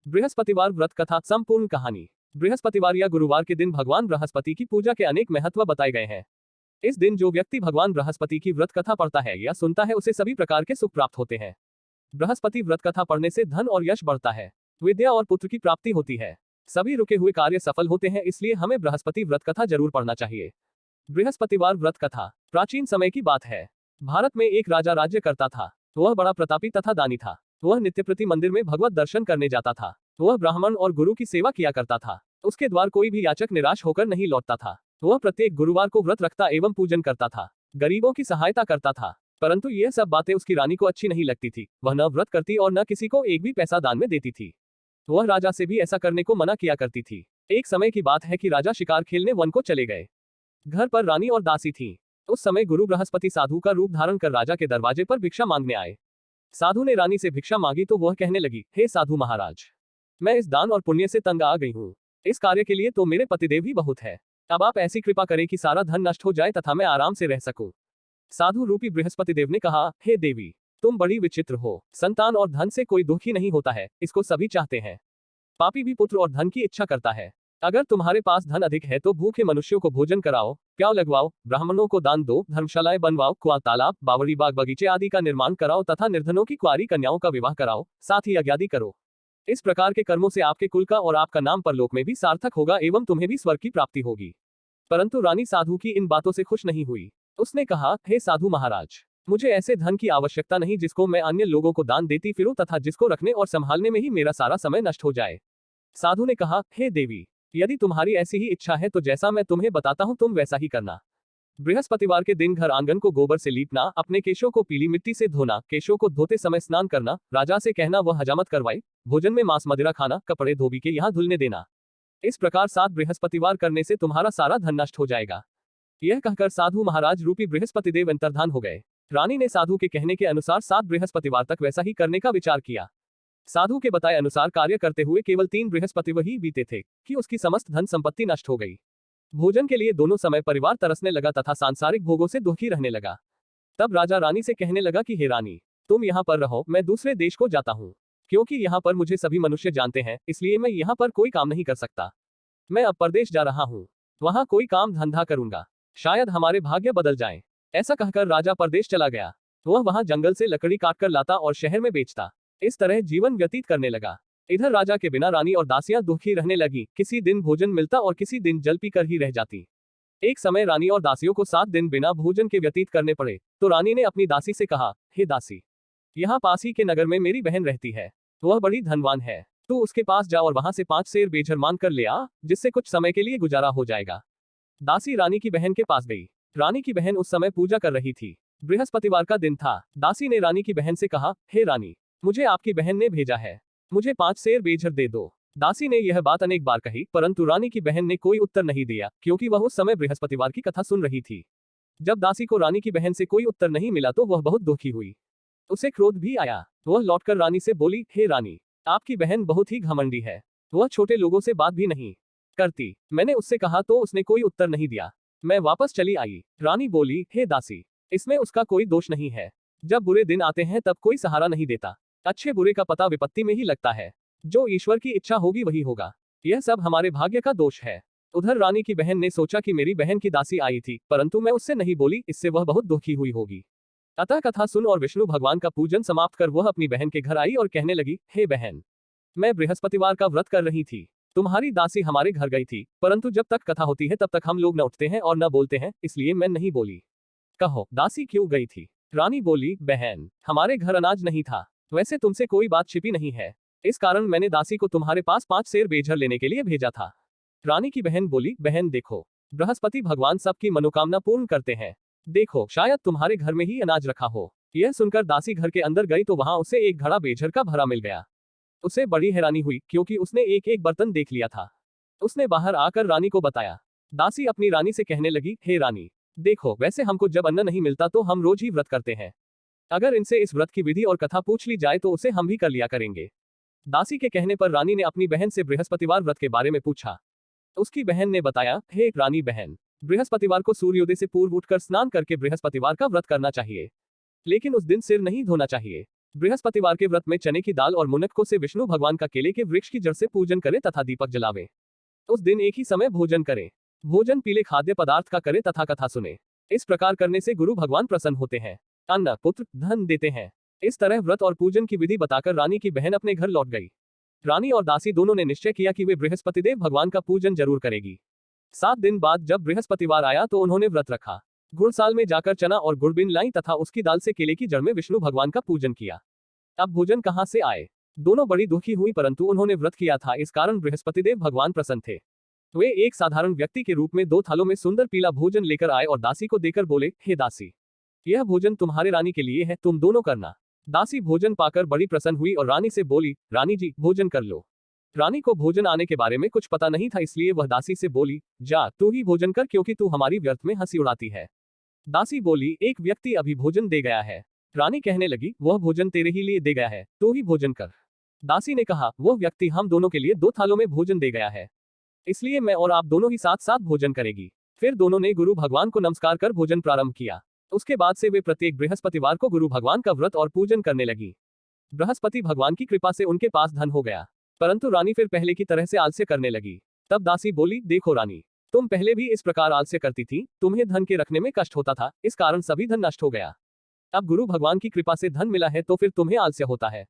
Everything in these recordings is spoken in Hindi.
बृहस्पतिवार व्रत कथा संपूर्ण कहानी। बृहस्पतिवार या गुरुवार के दिन भगवान बृहस्पति की पूजा के अनेक महत्व बताए गए हैं। इस दिन जो व्यक्ति भगवान बृहस्पति की व्रत कथा पढ़ता है या सुनता है उसे सभी प्रकार के सुख प्राप्त होते हैं। बृहस्पति व्रत कथा पढ़ने से धन और यश बढ़ता है, विद्या और पुत्र की प्राप्ति होती है, सभी रुके हुए कार्य सफल होते हैं, इसलिए हमें बृहस्पति व्रत कथा जरूर पढ़ना चाहिए। बृहस्पतिवार व्रत कथा प्राचीन समय की बात है। भारत में एक राजा राज्य करता था। वह बड़ा प्रतापी तथा दानी था। वह नित्य प्रति मंदिर में भगवत दर्शन करने जाता था। वह ब्राह्मण और गुरु की सेवा किया करता था। उसके द्वार कोई भी याचक निराश होकर नहीं लौटता था। वह प्रत्येक गुरुवार को व्रत रखता एवं पूजन करता था, गरीबों की सहायता करता था। परंतु यह सब बातें उसकी रानी को अच्छी नहीं लगती थी। वह न व्रत करती और न किसी को एक भी पैसा दान में देती थी। वह राजा से भी ऐसा करने को मना किया करती थी। एक समय की बात है कि राजा शिकार खेलने वन को चले गए। घर पर रानी और दासी थी। उस समय गुरु बृहस्पति साधु का रूप धारण कर राजा के दरवाजे पर भिक्षा मांगने आए। साधु ने रानी से भिक्षा मांगी तो वह कहने लगी, हे साधु महाराज, मैं इस दान और पुण्य से तंग आ गई हूँ। इस कार्य के लिए तो मेरे पतिदेव ही बहुत है। अब आप ऐसी कृपा करें कि सारा धन नष्ट हो जाए तथा मैं आराम से रह सकूं। साधु रूपी बृहस्पति देव ने कहा, हे देवी, तुम बड़ी विचित्र हो। संतान और धन से कोई दुखी नहीं होता है, इसको सभी चाहते हैं। पापी भी पुत्र और धन की इच्छा करता है। अगर तुम्हारे पास धन अधिक है तो भूखे मनुष्यों को भोजन कराओ, प्याव लगवाओ, ब्राह्मणों को दान दो, धर्मशालाएं बनवाओ, कुआं, तालाब, बावड़ी, बाग बगीचे आदि का निर्माण कराओ तथा निर्धनों की कुंवारी कन्याओं का विवाह कराओ, साथ ही यज्ञादि करो। इस प्रकार के कर्मों से आपके कुल का और आपका नाम परलोक में भी सार्थक होगा एवं तुम्हें भी स्वर्ग की प्राप्ति होगी। परंतु रानी साधु की इन बातों से खुश नहीं हुई। उसने कहा, हे साधु महाराज, मुझे ऐसे धन की आवश्यकता नहीं जिसको मैं अन्य लोगों को दान देती फिरूं तथा जिसको रखने और संभालने में ही मेरा सारा समय नष्ट हो जाए। साधु ने कहा, हे देवी, यदि तुम्हारी ऐसी ही इच्छा है तो जैसा मैं तुम्हें बताता हूं तुम वैसा ही करना। बृहस्पतिवार के दिन घर आंगन को गोबर से लीपना, अपने केशों को पीली मिट्टी से धोना, केशों को धोते समय स्नान करना, राजा से कहना वह हजामत करवाए, भोजन में मांस मदिरा खाना, कपड़े धोबी के यहाँ धुलने देना। इस प्रकार 7 बृहस्पतिवार करने से तुम्हारा सारा धन नष्ट हो जाएगा। यह कहकर साधु महाराज रूपी बृहस्पति देव अंतर्धान हो गए। रानी ने साधु के कहने के अनुसार 7 बृहस्पतिवार तक वैसा ही करने का विचार किया। साधु के बताए अनुसार कार्य करते हुए केवल 3 बृहस्पतिवार ही बीते थे कि उसकी समस्त धन संपत्ति नष्ट हो गई। भोजन के लिए दोनों समय परिवार तरसने लगा तथा सांसारिक भोगों से दुखी रहने लगा। तब राजा रानी से कहने लगा कि हे रानी, तुम यहाँ पर रहो, मैं दूसरे देश को जाता हूँ। क्योंकि यहाँ पर मुझे सभी मनुष्य जानते हैं, इसलिए मैं यहाँ पर कोई काम नहीं कर सकता। मैं अब परदेश जा रहा हूँ, वहाँ कोई काम धंधा करूंगा, शायद हमारे भाग्य बदल जाएं। ऐसा कहकर राजा परदेश चला गया। वह वहाँ जंगल से लकड़ी काटकर लाता और शहर में बेचता। इस तरह जीवन व्यतीत करने लगा। इधर राजा के बिना रानी और दासियां दुखी रहने लगी। किसी दिन भोजन मिलता और किसी दिन जल पीकर ही रह जाती। एक समय रानी और दासियों को 7 दिन बिना भोजन के व्यतीत करने पड़े तो रानी ने अपनी दासी से कहा, हे दासी, यहाँ पास ही के नगर में मेरी बहन रहती है, वह बड़ी धनवान है। तू उसके पास जा और वहां से 5 सेर बेझर मांग कर ले आ, जिससे कुछ समय के लिए गुजारा हो जाएगा। दासी रानी की बहन के पास गई। रानी की बहन उस समय पूजा कर रही थी। बृहस्पतिवार का दिन था। दासी ने रानी की बहन से कहा, हे रानी, मुझे आपकी बहन ने भेजा है, मुझे 5 सेर बेझर दे दो। दासी ने यह बात अनेक बार कही, परंतु रानी की बहन ने कोई उत्तर नहीं दिया, क्योंकि वह उस समय बृहस्पतिवार की कथा सुन रही थी। जब दासी को रानी की बहन से कोई उत्तर नहीं मिला तो वह बहुत दुखी हुई। उसे क्रोध भी आया। वह लौटकर रानी से बोली, हे रानी, आपकी बहन बहुत ही घमंडी है, वह छोटे लोगों से बात भी नहीं करती। मैंने उससे कहा तो उसने कोई उत्तर नहीं दिया। मैं वापस चली आई। रानी बोली, हे दासी, इसमें उसका कोई दोष नहीं है। जब बुरे दिन आते हैं तब कोई सहारा नहीं देता। अच्छे बुरे का पता विपत्ति में ही लगता है। जो ईश्वर की इच्छा होगी वही होगा। यह सब हमारे भाग्य का दोष है। उधर रानी की बहन ने सोचा कि मेरी बहन की दासी आई थी, परंतु मैं उससे नहीं बोली, इससे वह बहुत दुखी हुई होगी। अतः कथा सुन और विष्णु भगवान का पूजन समाप्त कर वह अपनी बहन के घर आई और कहने लगी, हे बहन, मैं बृहस्पतिवार का व्रत कर रही थी। तुम्हारी दासी हमारे घर गई थी, परंतु जब तक कथा होती है तब तक हम लोग न उठते हैं और न बोलते हैं, इसलिए मैं नहीं बोली। कहो, दासी क्यों गई थी? रानी बोली, बहन, हमारे घर अनाज नहीं था। वैसे तुमसे कोई बात छिपी नहीं है, इस कारण मैंने दासी को तुम्हारे पास 5 सेर बेझर लेने के लिए भेजा था। रानी की बहन बोली, बहन देखो, बृहस्पति भगवान सबकी मनोकामना पूर्ण करते हैं। देखो, शायद तुम्हारे घर में ही अनाज रखा हो। यह सुनकर दासी घर के अंदर गई तो वहां उसे एक घड़ा बेझर का भरा मिल गया। उसे बड़ी हैरानी हुई, क्योंकि उसने एक एक बर्तन देख लिया था। उसने बाहर आकर रानी को बताया। दासी अपनी रानी से कहने लगी, हे रानी, देखो, वैसे हमको जब अन्न नहीं मिलता तो हम रोज ही व्रत करते हैं। अगर इनसे इस व्रत की विधि और कथा पूछ ली जाए तो उसे हम भी कर लिया करेंगे। दासी के कहने पर रानी ने अपनी बहन से बृहस्पतिवार व्रत के बारे में पूछा। उसकी बहन ने बताया, हे रानी बहन, बृहस्पतिवार को सूर्योदय से पूर्व उठकर स्नान करके बृहस्पतिवार का व्रत करना चाहिए, लेकिन उस दिन सिर नहीं धोना चाहिए। बृहस्पतिवार के व्रत में चने की दाल और मुनक्को से विष्णु भगवान का केले के वृक्ष की जड़ से पूजन करें तथा दीपक जलावें। उस दिन एक ही समय भोजन करें। भोजन पीले खाद्य पदार्थ का करें तथा कथा सुने। इस प्रकार करने से गुरु भगवान प्रसन्न होते हैं, अन्न पुत्र धन देते हैं। इस तरह व्रत और पूजन की विधि बताकर रानी की बहन अपने घर लौट गई। रानी और दासी दोनों ने निश्चय किया कि वे बृहस्पतिदेव भगवान का पूजन जरूर करेगी। 7 दिन बाद जब बृहस्पतिवार आया तो उन्होंने व्रत रखा। गुड़साल में जाकर चना और गुड़बिन लाई तथा उसकी दाल से केले की जड़ में विष्णु भगवान का पूजन किया। अब भोजन कहाँ से आए? दोनों बड़ी दुखी हुई, परंतु उन्होंने व्रत किया था, इस कारण बृहस्पतिदेव भगवान प्रसन्न थे। वे एक साधारण व्यक्ति के रूप में 2 थालों में सुंदर पीला भोजन लेकर आए और दासी को देकर बोले, हे दासी, यह भोजन तुम्हारे रानी के लिए है, तुम दोनों करना। दासी भोजन पाकर बड़ी प्रसन्न हुई और रानी से बोली, रानी जी भोजन कर लो। रानी को भोजन आने के बारे में कुछ पता नहीं था, इसलिए वह दासी से बोली, जा तू ही भोजन कर, क्योंकि तू हमारी व्यर्थ में हंसी उड़ाती है। दासी बोली, एक व्यक्ति अभी भोजन दे गया है। रानी कहने लगी, वह भोजन तेरे ही लिए दे गया है, तू ही भोजन कर। दासी ने कहा, वह व्यक्ति हम दोनों के लिए 2 थालों में भोजन दे गया है, इसलिए मैं और आप दोनों ही साथ साथ भोजन करेगी। फिर दोनों ने गुरु भगवान को नमस्कार कर भोजन प्रारंभ किया। उसके बाद से वे प्रत्येक बृहस्पतिवार को गुरु भगवान का व्रत और पूजन करने लगी। बृहस्पति भगवान की कृपा से उनके पास धन हो गया, परंतु रानी फिर पहले की तरह से आलस्य करने लगी। तब दासी बोली, देखो रानी, तुम पहले भी इस प्रकार आलस्य करती थी, तुम्हें धन के रखने में कष्ट होता था, इस कारण सभी धन नष्ट हो गया। अब गुरु भगवान की कृपा से धन मिला है तो फिर तुम्हें आलस्य होता है।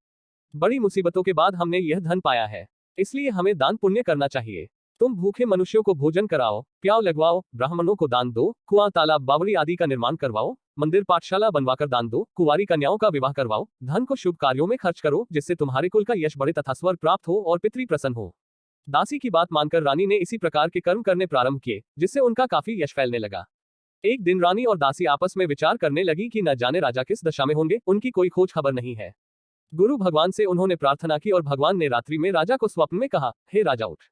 बड़ी मुसीबतों के बाद हमने यह धन पाया है, इसलिए हमें दान पुण्य करना चाहिए। तुम भूखे मनुष्यों को भोजन कराओ, प्याव लगवाओ, ब्राह्मणों को दान दो, कुआं तालाब बावड़ी आदि का निर्माण करवाओ, मंदिर पाठशाला बनवाकर दान दो, कुंवारी कन्याओं का विवाह करवाओ, धन को शुभ कार्यों में खर्च करो, जिससे तुम्हारे कुल का यश बढ़े तथा स्वर्ग प्राप्त हो और पितृ प्रसन्न हो। दासी की बात मानकर रानी ने इसी प्रकार के कर्म करने प्रारंभ किए, जिससे उनका काफी यश फैलने लगा। एक दिन रानी और दासी आपस में विचार करने लगी कि न जाने राजा किस दशा में होंगे, उनकी कोई खोज खबर नहीं है। गुरु भगवान से उन्होंने प्रार्थना की और भगवान ने रात्रि में राजा को स्वप्न में कहा, हे राजा उठ,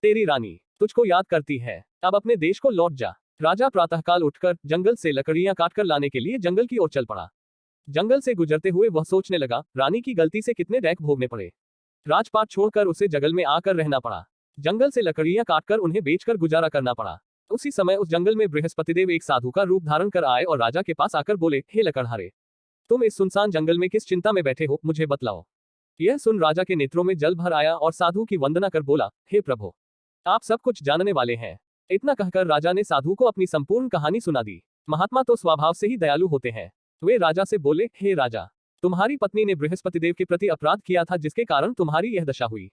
तेरी रानी तुझको याद करती है, अब अपने देश को लौट जा। राजा प्रातःकाल उठकर जंगल से लकड़ियां काटकर लाने के लिए जंगल की ओर चल पड़ा। जंगल से गुजरते हुए वह सोचने लगा, रानी की गलती से कितने दैख भोगने पड़े। राजपाट छोड़कर उसे जंगल में आकर रहना पड़ा। जंगल से लकड़ियां काटकर उन्हें बेचकर गुजारा करना पड़ा। उसी समय उस जंगल में बृहस्पतिदेव एक साधु का रूप धारण कर आए और राजा के पास आकर बोले, हे लकड़हारे, तुम इस सुनसान जंगल में किस चिंता में बैठे हो, मुझे बतलाओ। यह सुन राजा के नेत्रों में जल भर आया और साधु की वंदना कर बोला, हे प्रभु, आप सब कुछ जानने वाले हैं। इतना कहकर राजा ने साधु को अपनी संपूर्ण कहानी सुना दी। महात्मा तो स्वभाव से ही दयालु होते हैं। वे राजा से बोले, हे राजा, तुम्हारी पत्नी ने बृहस्पतिदेव के प्रति अपराध किया था, जिसके कारण तुम्हारी यह दशा हुई।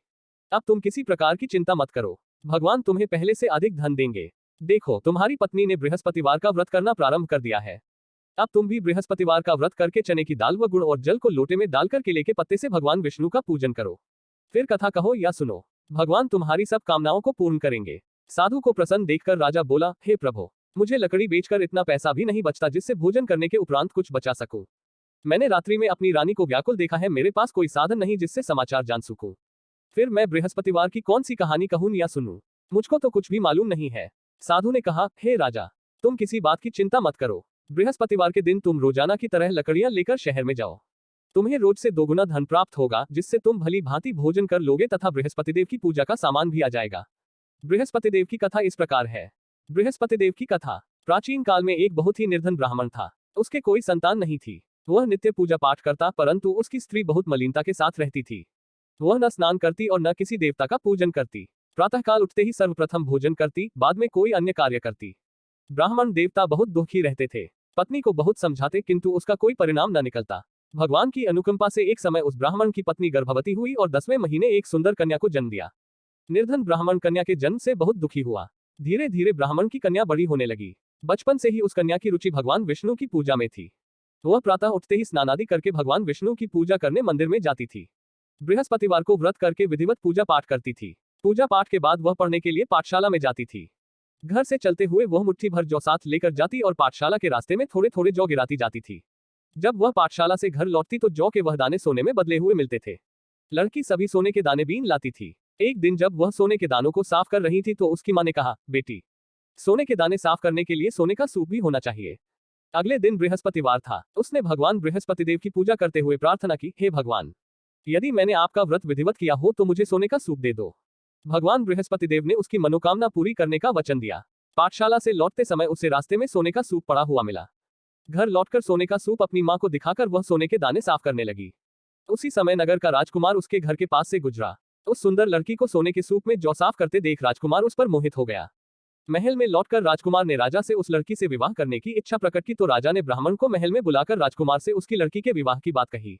अब तुम किसी प्रकार की चिंता मत करो, भगवान तुम्हें पहले से अधिक धन देंगे। देखो, तुम्हारी पत्नी ने बृहस्पतिवार का व्रत करना प्रारंभ कर दिया है। अब तुम भी बृहस्पतिवार का व्रत करके चने की दाल व गुड़ और जल को लोटे में डालकर केले के पत्ते से भगवान विष्णु का पूजन करो। फिर कथा कहो या सुनो, भगवान तुम्हारी सब कामनाओं को पूर्ण करेंगे। साधु को प्रसन्न देखकर राजा बोला, हे प्रभु, मुझे लकड़ी बेचकर इतना पैसा भी नहीं बचता जिससे भोजन करने के उपरांत कुछ बचा सकूं। मैंने रात्रि में अपनी रानी को व्याकुल देखा है, मेरे पास कोई साधन नहीं जिससे समाचार जान सकूं। फिर मैं बृहस्पतिवार की कौन सी कहानी कहूं या सुनूं, मुझको तो कुछ भी मालूम नहीं है। साधु ने कहा, हे राजा, तुम किसी बात की चिंता मत करो। बृहस्पतिवार के दिन तुम रोजाना की तरह लकड़ियां लेकर शहर में जाओ। तुम्हें रोज से 2 गुना धन प्राप्त होगा, जिससे तुम भली भांति भोजन कर लोगे तथा बृहस्पतिदेव की पूजा का सामान भी आ जाएगा। बृहस्पतिदेव की कथा इस प्रकार है। बृहस्पतिदेव की कथा। प्राचीन काल में एक बहुत ही निर्धन ब्राह्मण था। उसके कोई संतान नहीं थी। वह नित्य पूजा पाठ करता, परंतु उसकी स्त्री बहुत मलिनता के साथ रहती थी। वह न स्नान करती और न किसी देवता का पूजन करती। प्रातःकाल उठते ही सर्वप्रथम भोजन करती, बाद में कोई अन्य कार्य करती। ब्राह्मण देवता बहुत दुखी रहते थे। पत्नी को बहुत समझाते, किंतु उसका कोई परिणाम न निकलता। भगवान की अनुकंपा से एक समय उस ब्राह्मण की पत्नी गर्भवती हुई और 10वें महीने एक सुंदर कन्या को जन्म दिया। निर्धन ब्राह्मण कन्या के जन्म से बहुत दुखी हुआ। धीरे धीरे ब्राह्मण की कन्या बड़ी होने लगी। बचपन से ही उस कन्या की रुचि भगवान विष्णु की पूजा में थी। वह प्रातः उठते ही स्नानादि करके भगवान विष्णु की पूजा करने मंदिर में जाती थी। बृहस्पतिवार को व्रत करके विधिवत पूजा पाठ करती थी। पूजा पाठ के बाद वह पढ़ने के लिए पाठशाला में जाती थी। घर से चलते हुए वह मुट्ठी भर जौ साथ लेकर जाती और पाठशाला के रास्ते में थोड़े थोड़े जौ गिराती जाती थी। जब वह पाठशाला से घर लौटती तो जौ के वह दाने सोने में बदले हुए मिलते थे। लड़की सभी सोने के दाने बीन लाती थी। एक दिन जब वह सोने के दानों को साफ कर रही थी तो उसकी मां ने कहा, बेटी, सोने के दाने साफ करने के लिए सोने का सूप भी होना चाहिए। अगले दिन बृहस्पतिवार था। उसने भगवान बृहस्पतिदेव की पूजा करते हुए प्रार्थना की, हे भगवान, यदि मैंने आपका व्रत विधिवत किया हो तो मुझे सोने का सूप दे दो। भगवान बृहस्पतिदेव ने उसकी मनोकामना पूरी करने का वचन दिया। पाठशाला से लौटते समय उसे रास्ते में सोने का सूप पड़ा हुआ मिला। घर लौटकर सोने का सूप अपनी मां को दिखाकर वह सोने के दाने साफ करने लगी। उसी समय नगर का राजकुमार उसके घर के पास से गुजरा। उस सुंदर लड़की को सोने के सूप में जौ साफ करते देख राजकुमार उस पर मोहित हो गया। महल में लौटकर राजकुमार ने राजा से उस लड़की से विवाह करने की इच्छा प्रकट की तो राजा ने ब्राह्मण को महल में बुलाकर राजकुमार से उसकी लड़की के विवाह की बात कही।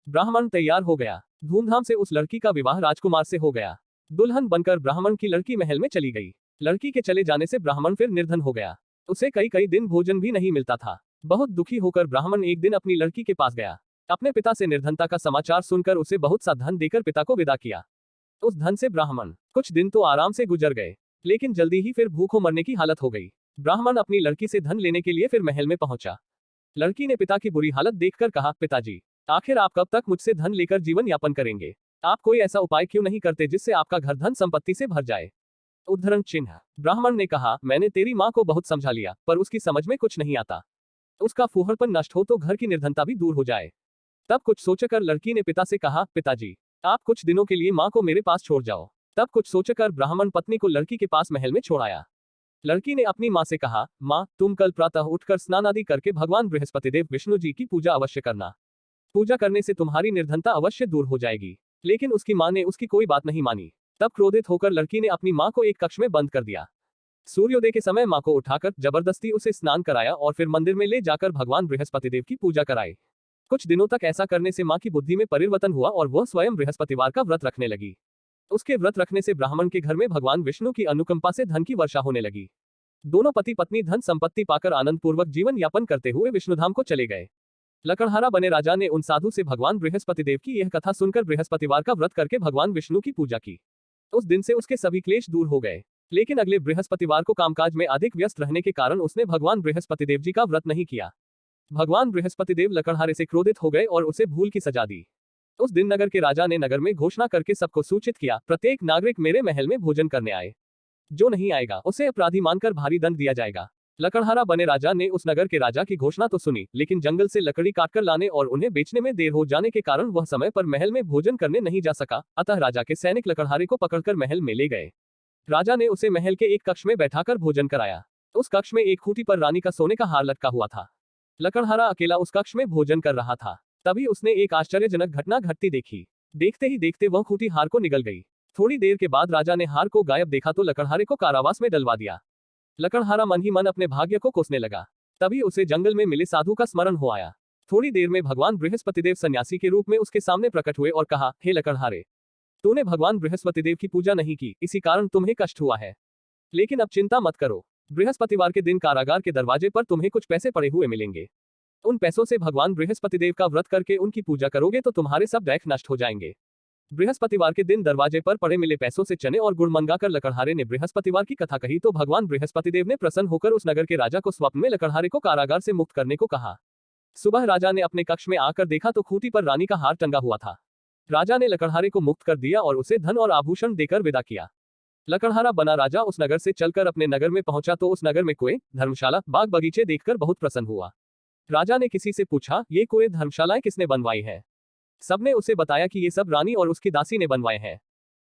ब्राह्मण तैयार हो गया। धूमधाम से उस लड़की का विवाह राजकुमार से हो गया। दुल्हन बनकर ब्राह्मण की लड़की महल में चली गई। लड़की के चले जाने से ब्राह्मण फिर निर्धन हो गया। उसे कई कई दिन भोजन भी नहीं मिलता था। बहुत दुखी होकर ब्राह्मण एक दिन अपनी लड़की के पास गया। अपने पिता से निर्धनता का समाचार सुनकर उसे बहुत सा धन देकर पिता को विदा किया। उस धन से ब्राह्मण कुछ दिन तो आराम से गुजर गए, लेकिन जल्दी ही फिर भूखों मरने की हालत हो गई। ब्राह्मण अपनी लड़की से धन लेने के लिए फिर महल में पहुंचा। लड़की ने पिता की बुरी हालत देखकर कहा, पिताजी, आखिर आप कब तक मुझसे धन लेकर जीवन यापन करेंगे? आप कोई ऐसा उपाय क्यों नहीं करते जिससे आपका घर धन संपत्ति से भर जाए? उद्धरण चिन्ह। ब्राह्मण ने कहा, मैंने तेरी माँ को बहुत समझा लिया, पर उसकी समझ में कुछ नहीं आता। उसका फूहड़पन नष्ट हो तो घर की निर्धनता भी दूर हो जाए। तब कुछ सोचकर लड़की ने पिता से कहा, पिताजी, आप कुछ दिनों के लिए माँ को मेरे पास छोड़ जाओ। तब कुछ सोचकर ब्राह्मण पत्नी को लड़की के पास महल में छोड़ आया। लड़की ने अपनी माँ से कहा, माँ, तुम कल प्रातः उठकर स्नान आदि करके भगवान बृहस्पतिदेव विष्णु जी की पूजा अवश्य करना। पूजा करने से तुम्हारी निर्धनता अवश्य दूर हो जाएगी। लेकिन उसकी माँ ने उसकी कोई बात नहीं मानी। तब क्रोधित होकर लड़की ने अपनी माँ को एक कक्ष में बंद कर दिया। सूर्योदय के समय माँ को उठाकर जबरदस्ती उसे स्नान कराया और फिर मंदिर में ले जाकर भगवान बृहस्पतिदेव की पूजा कराई। कुछ दिनों तक ऐसा करने से माँ की बुद्धि में परिवर्तन हुआ और वह स्वयं बृहस्पतिवार का व्रत रखने लगी। उसके व्रत रखने से ब्राह्मण के घर में भगवान विष्णु की अनुकंपा से धन की वर्षा होने लगी। दोनों पति पत्नी धन संपत्ति पाकर आनंद पूर्वक जीवन यापन करते हुए विष्णुधाम को चले गए। लकड़हारा बने राजा ने उन साधु से भगवान बृहस्पतिदेव की यह कथा सुनकर बृहस्पतिवार का व्रत करके भगवान विष्णु की पूजा की। उस दिन से उसके सभी क्लेश दूर हो गए। लेकिन अगले बृहस्पतिवार को कामकाज में अधिक व्यस्त रहने के कारण उसने भगवान बृहस्पतिदेव जी का व्रत नहीं किया। भगवान बृहस्पतिदेव लकड़हारे से क्रोधित हो गए और उसे भूल की सजा दी। उस दिन नगर के राजा ने नगर में घोषणा करके सबको सूचित किया, प्रत्येक नागरिक मेरे महल में भोजन करने आए। जो नहीं आएगा उसे अपराधी मानकर भारी दंड दिया जाएगा। लकड़हारा बने राजा ने उस नगर के राजा की घोषणा तो सुनी, लेकिन जंगल से लकड़ी काटकर लाने और उन्हें बेचने में देर हो जाने के कारण वह समय पर महल में भोजन करने नहीं जा सका। अतः राजा के सैनिक लकड़हारे को पकड़कर महल में ले गए। राजा ने उसे महल के एक कक्ष में बैठाकर भोजन कराया। उस कक्ष में एक खूंटी पर रानी का सोने का हार लटका हुआ था। लकड़हारा अकेला उस कक्ष में भोजन कर रहा था। तभी उसने एक आश्चर्यजनक घटना घटती देखी। देखते ही देखते वह खूंटी हार को निगल गई। थोड़ी देर के बाद राजा ने हार को गायब देखा तो लकड़हारे को कारावास में डलवा दिया। लकड़हारा मन ही मन अपने भाग्य को कोसने लगा। तभी उसे जंगल में मिले साधु का स्मरण हो आया। थोड़ी देर में भगवान बृहस्पतिदेव सन्यासी के रूप में उसके सामने प्रकट हुए और कहा, हे लकड़हारे, तूने भगवान बृहस्पतिदेव की पूजा नहीं की, इसी कारण तुम्हें कष्ट हुआ है। लेकिन अब चिंता मत करो, बृहस्पतिवार के दिन कारागार के दरवाजे पर तुम्हें कुछ पैसे पड़े हुए मिलेंगे। उन पैसों से भगवान बृहस्पतिदेव का व्रत करके उनकी पूजा करोगे तो तुम्हारे सब दैख नष्ट हो जाएंगे। बृहस्पतिवार के दिन दरवाजे पर पड़े मिले पैसों से चने और गुड़ मंगाकर लकड़हारे ने बृहस्पतिवार की कथा कही तो भगवान बृहस्पतिदेव ने प्रसन्न होकर उस नगर के राजा को स्वप्न में लकड़हारे को कारागार से मुक्त करने को कहा। सुबह राजा ने अपने कक्ष में आकर देखा तो खूंटी पर रानी का हार टंगा हुआ था। राजा ने लकड़हारे को मुक्त कर दिया और उसे धन और आभूषण देकर विदा किया। लकड़हारा बना राजा उस नगर से चलकर अपने नगर में पहुंचा तो उस नगर में कुएं, धर्मशाला, बाग बगीचे देखकर बहुत प्रसन्न हुआ। राजा ने किसी से पूछा, ये कुएं धर्मशालाएं किसने बनवाई है? सबने उसे बताया कि ये सब रानी और उसकी दासी ने बनवाए हैं।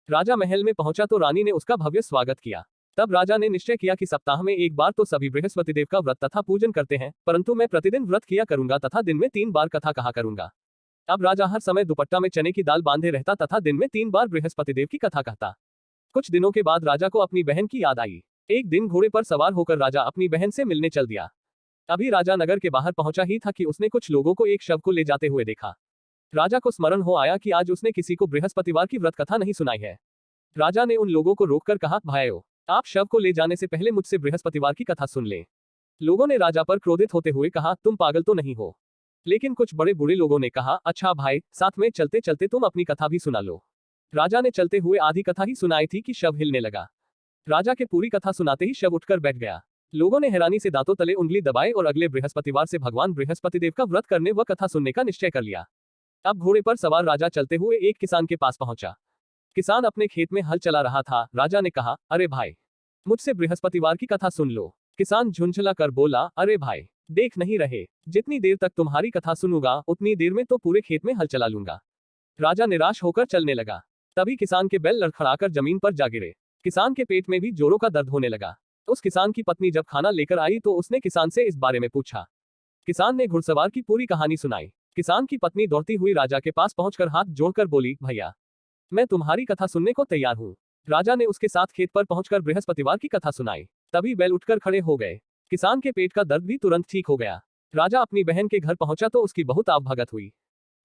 राजा महल में पहुंचा तो रानी ने उसका भव्य स्वागत किया। तब राजा ने निश्चय किया कि सप्ताह में एक बार तो सभी बृहस्पतिदेव का व्रत तथा पूजन करते हैं, परंतु मैं प्रतिदिन व्रत किया करूंगा तथा दिन में 3 बार कथा कहा करूंगा। अब राजा हर समय दुपट्टा में चने की दाल बांधे रहता तथा दिन में 3 बार बृहस्पतिदेव की कथा कहता। कुछ दिनों के बाद राजा को अपनी बहन की याद आई। एक दिन घोड़े पर सवार होकर राजा अपनी बहन से मिलने चल दिया। अभी राजा नगर के बाहर पहुंचा ही था कि उसने कुछ लोगों को एक शव को ले जाते हुए देखा। राजा को स्मरण हो आया कि आज उसने किसी को बृहस्पतिवार की व्रत कथा नहीं सुनाई है। राजा ने उन लोगों को रोककर कहा, भाइयों, आप शव को ले जाने से पहले मुझसे बृहस्पतिवार की कथा सुन लें। लोगों ने राजा पर क्रोधित होते हुए कहा, तुम पागल तो नहीं हो? लेकिन कुछ बड़े बूढ़े लोगों ने कहा, अच्छा भाई, साथ में चलते चलते तुम अपनी कथा भी सुना लो। राजा ने चलते हुए आधी कथा ही सुनाई थी कि शव हिलने लगा। राजा के पूरी कथा सुनाते ही शव उठकर बैठ गया। लोगों ने हैरानी से दांतों तले उंगली दबाए और अगले बृहस्पतिवार से भगवान बृहस्पतिदेव का व्रत करने व कथा सुनने का निश्चय कर लिया। अब घोड़े पर सवार राजा चलते हुए एक किसान के पास पहुंचा। किसान अपने खेत में हल चला रहा था। राजा ने कहा, अरे भाई, मुझसे बृहस्पतिवार की कथा सुन लो। किसान झुंझला कर बोला, अरे भाई, देख नहीं रहे, जितनी देर तक तुम्हारी कथा सुनूंगा उतनी देर में तो पूरे खेत में हल चला लूंगा। राजा निराश होकर चलने लगा। तभी किसान के बैल लड़खड़ाकर जमीन पर जा गिरे। किसान के पेट में भी जोरों का दर्द होने लगा। उस किसान की पत्नी जब खाना लेकर आई तो उसने किसान से इस बारे में पूछा। किसान ने घुड़सवार की पूरी कहानी सुनाई। किसान की पत्नी दौड़ती हुई राजा के पास पहुंचकर हाथ जोड़कर बोली, भैया, मैं तुम्हारी कथा सुनने को तैयार हूँ। राजा ने उसके साथ खेत पर पहुंचकर बृहस्पतिवार की कथा सुनाई। तभी बैल उठकर खड़े हो गए। किसान के पेट का दर्द भी तुरंत ठीक हो गया। राजा अपनी बहन के घर पहुंचा तो उसकी बहुत आवभगत हुई।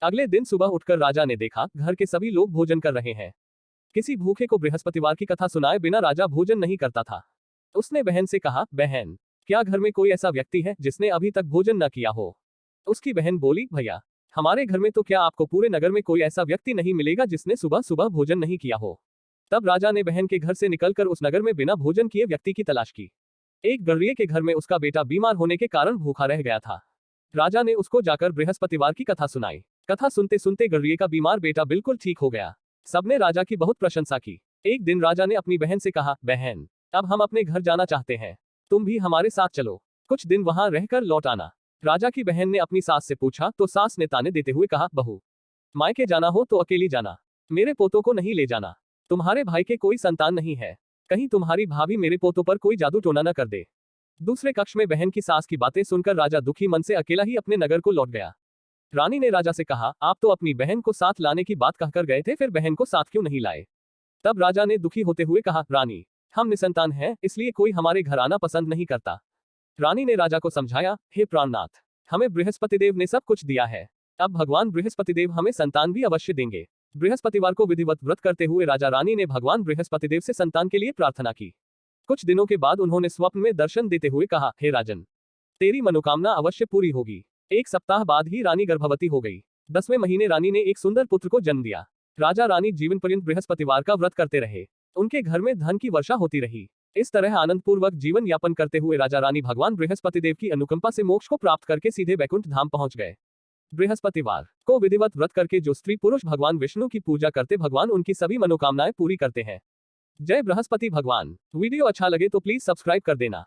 अगले दिन सुबह उठकर राजा ने देखा, घर के सभी लोग भोजन कर रहे हैं। किसी भूखे को बृहस्पतिवार की कथा सुनाए बिना राजा भोजन नहीं करता था। उसने बहन से कहा, बहन, क्या घर में कोई ऐसा व्यक्ति है जिसने अभी तक भोजन न किया हो? उसकी बहन बोली, भैया, हमारे घर में तो क्या आपको पूरे नगर में कोई ऐसा व्यक्ति नहीं मिलेगा जिसने सुबह सुबह भोजन नहीं किया हो। तब राजा ने बहन के घर से निकलकर उस नगर में बिना भोजन किए व्यक्ति की तलाश की। एक गड़रिये के घर में उसका बेटा बीमार होने के कारण भूखा रह गया था। राजा ने उसको जाकर बृहस्पतिवार की कथा सुनाई। कथा सुनते सुनते गड़रिये का बीमार बेटा बिल्कुल ठीक हो गया। सबने राजा की बहुत प्रशंसा की। एक दिन राजा ने अपनी बहन से कहा, बहन, अब हम अपने घर जाना चाहते हैं, तुम भी हमारे साथ चलो, कुछ दिन वहां रहकर लौट आना। राजा की बहन ने अपनी सास से पूछा तो सास ने ताने देते हुए कहा, बहू, मायके जाना हो तो अकेली जाना, मेरे पोतों को नहीं ले जाना। तुम्हारे भाई के कोई संतान नहीं है, कहीं तुम्हारी भाभी मेरे पोतों पर कोई जादू टोना न कर दे। दूसरे कक्ष में बहन की सास की बातें सुनकर राजा दुखी मन से अकेला ही अपने नगर को लौट गया। रानी ने राजा से कहा, आप तो अपनी बहन को साथ लाने की बात कहकर गए थे, फिर बहन को साथ क्यों नहीं लाए? तब राजा ने दुखी होते हुए कहा, रानी, हम निसंतान हैं, इसलिए कोई हमारे घर आना पसंद नहीं करता। रानी ने राजा को समझाया, हे प्राणनाथ, हमें बृहस्पतिदेव ने सब कुछ दिया है, अब भगवान बृहस्पतिदेव हमें संतान भी अवश्य देंगे। बृहस्पतिवार को विधिवत व्रत करते हुए राजा रानी ने भगवान बृहस्पतिदेव से संतान के लिए प्रार्थना की। कुछ दिनों के बाद उन्होंने स्वप्न में दर्शन देते हुए कहा, हे राजन, तेरी मनोकामना अवश्य पूरी होगी। एक सप्ताह बाद ही रानी गर्भवती हो गई। 10वें महीने रानी ने एक सुंदर पुत्र को जन्म दिया। राजा रानी जीवन पर्यंत बृहस्पतिवार का व्रत करते रहे। उनके घर में धन की वर्षा होती रही। इस तरह आनंदपूर्वक जीवन यापन करते हुए राजा रानी भगवान बृहस्पतिदेव की अनुकंपा से मोक्ष को प्राप्त करके सीधे वैकुंठ धाम पहुंच गए। बृहस्पतिवार को विधिवत व्रत करके जो स्त्री पुरुष भगवान विष्णु की पूजा करते, भगवान उनकी सभी मनोकामनाएं पूरी करते हैं। जय बृहस्पति भगवान। वीडियो अच्छा लगे तो प्लीज सब्सक्राइब कर देना।